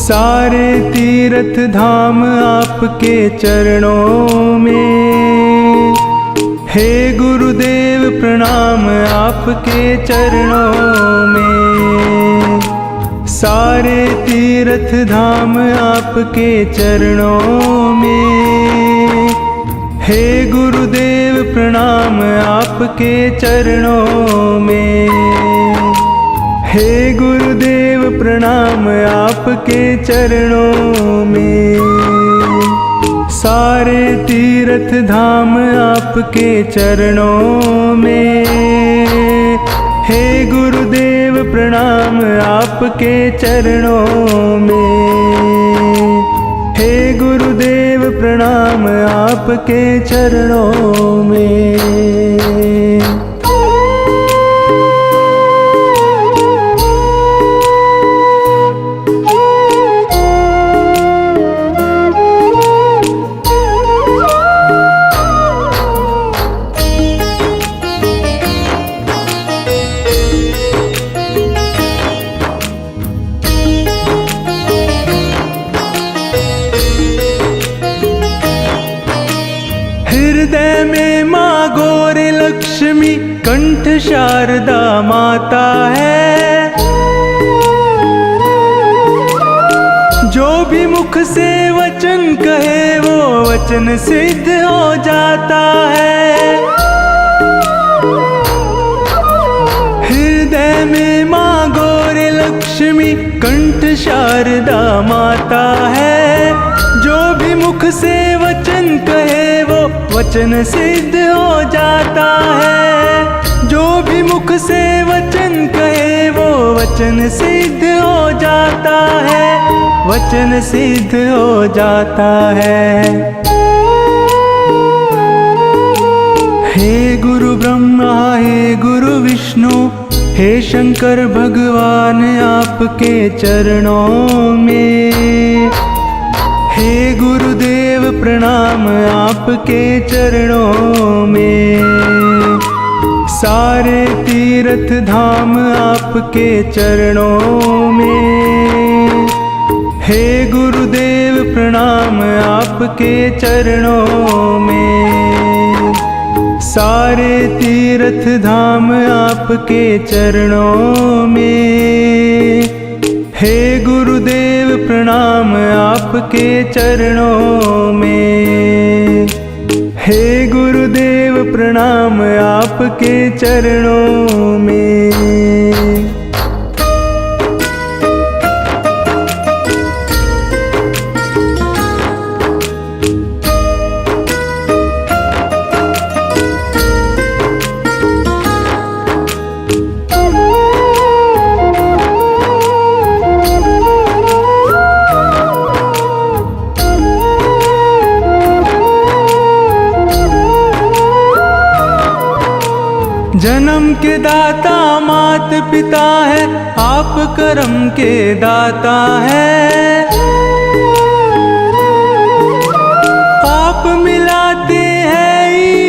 सारे तीर्थ धाम आपके चरणों में। हे गुरुदेव प्रणाम आपके चरणों में। सारे तीर्थ धाम आपके चरणों में। हे गुरुदेव प्रणाम आपके चरणों में। हे गुरुदेव प्रणाम आपके चरणों में। सारे तीर्थ धाम आपके चरणों में। हे गुरुदेव प्रणाम आपके चरणों में। हे गुरुदेव प्रणाम आपके चरणों में। हृदय में माँ गौरी लक्ष्मी कंठ शारदा माता है। जो भी मुख से वचन कहे वो वचन सिद्ध हो जाता है। हृदय में माँ गौरी लक्ष्मी कंठ शारदा माता है। जो भी मुख से वचन कहे वो वचन सिद्ध हो जाता है। जो भी मुख से वचन कहे वो वचन सिद्ध हो जाता है। वचन सिद्ध हो जाता है। हे गुरु ब्रह्मा हे गुरु विष्णु हे शंकर भगवान आपके चरणों में। हे गुरुदेव प्रणाम आपके चरणों में। सारे तीर्थ धाम आपके चरणों में। हे गुरुदेव प्रणाम आपके चरणों में। सारे तीर्थ धाम आपके चरणों में। हे गुरुदेव प्रणाम आपके चरणों में। हे गुरुदेव प्रणाम आपके चरणों में। जन्म के दाता मात पिता है आप कर्म के दाता है। आप मिलाते हैं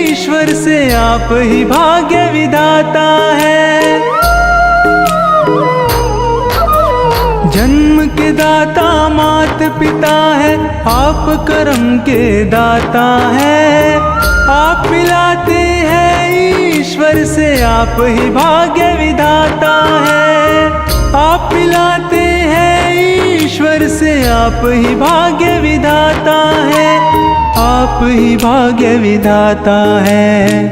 ईश्वर से आप ही भाग्य विधाता है। जन्म के दाता मात पिता है आप कर्म के दाता है। आप मिलाते हैं ईश्वर से आप ही भाग्य विधाता है। आप मिलाते हैं ईश्वर से आप ही भाग्य विधाता है। आप ही भाग्य विधाता है।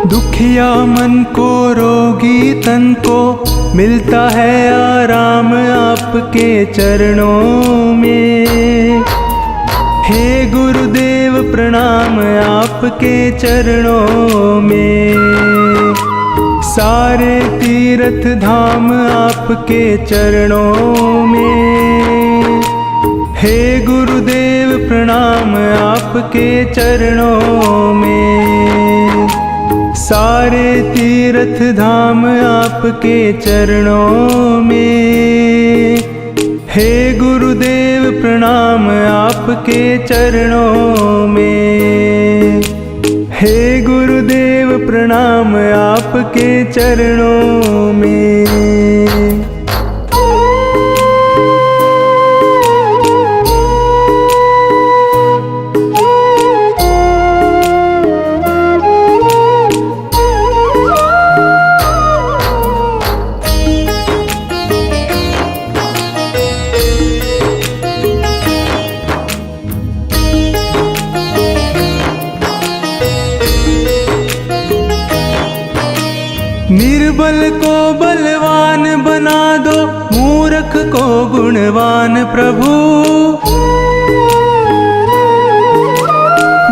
दुखिया मन को रोगी तन को मिलता है आराम आपके चरणों में। हे गुरुदेव प्रणाम आपके चरणों में। सारे तीर्थ धाम आपके चरणों में। हे गुरुदेव प्रणाम आपके चरणों में। सारे तीर्थ धाम आपके चरणों में। हे गुरुदेव प्रणाम आपके चरणों में। हे गुरुदेव प्रणाम आपके चरणों में। निर्बल को बलवान बना दो, मूर्ख को गुणवान प्रभु।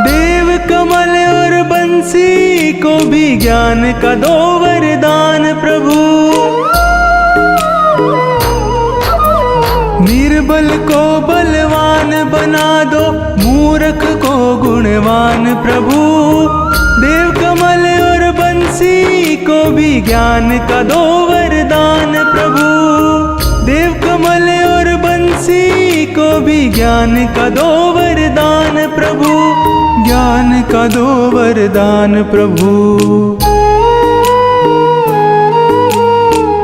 देव कमल और बंसी को भी ज्ञान का दो वरदान प्रभु। निर्बल को बलवान बना दो, मूर्ख को गुणवान प्रभु। देव कमल और बंसी को भी ज्ञान का दो वरदान प्रभु। देव कमल और बंसी को भी ज्ञान का दो वरदान प्रभु। ज्ञान का दो वरदान प्रभु।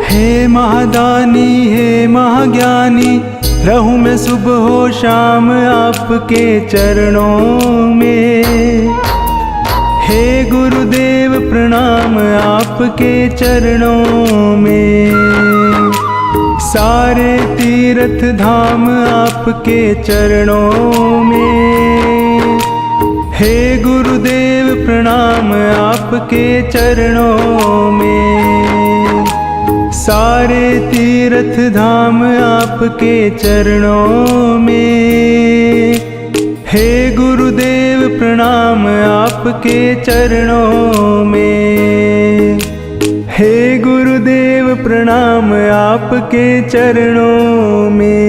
हे महादानी हे महाज्ञानी, रहूं मैं सुबह हो शाम आपके चरणों में। हे गुरुदेव प्रणाम आपके चरणों में। सारे तीर्थ धाम आपके चरणों में। हे गुरुदेव प्रणाम आपके चरणों में। सारे तीर्थ धाम आपके चरणों में। हे गुरुदेव प्रणाम आपके चरणों में। हे गुरुदेव प्रणाम आपके चरणों में।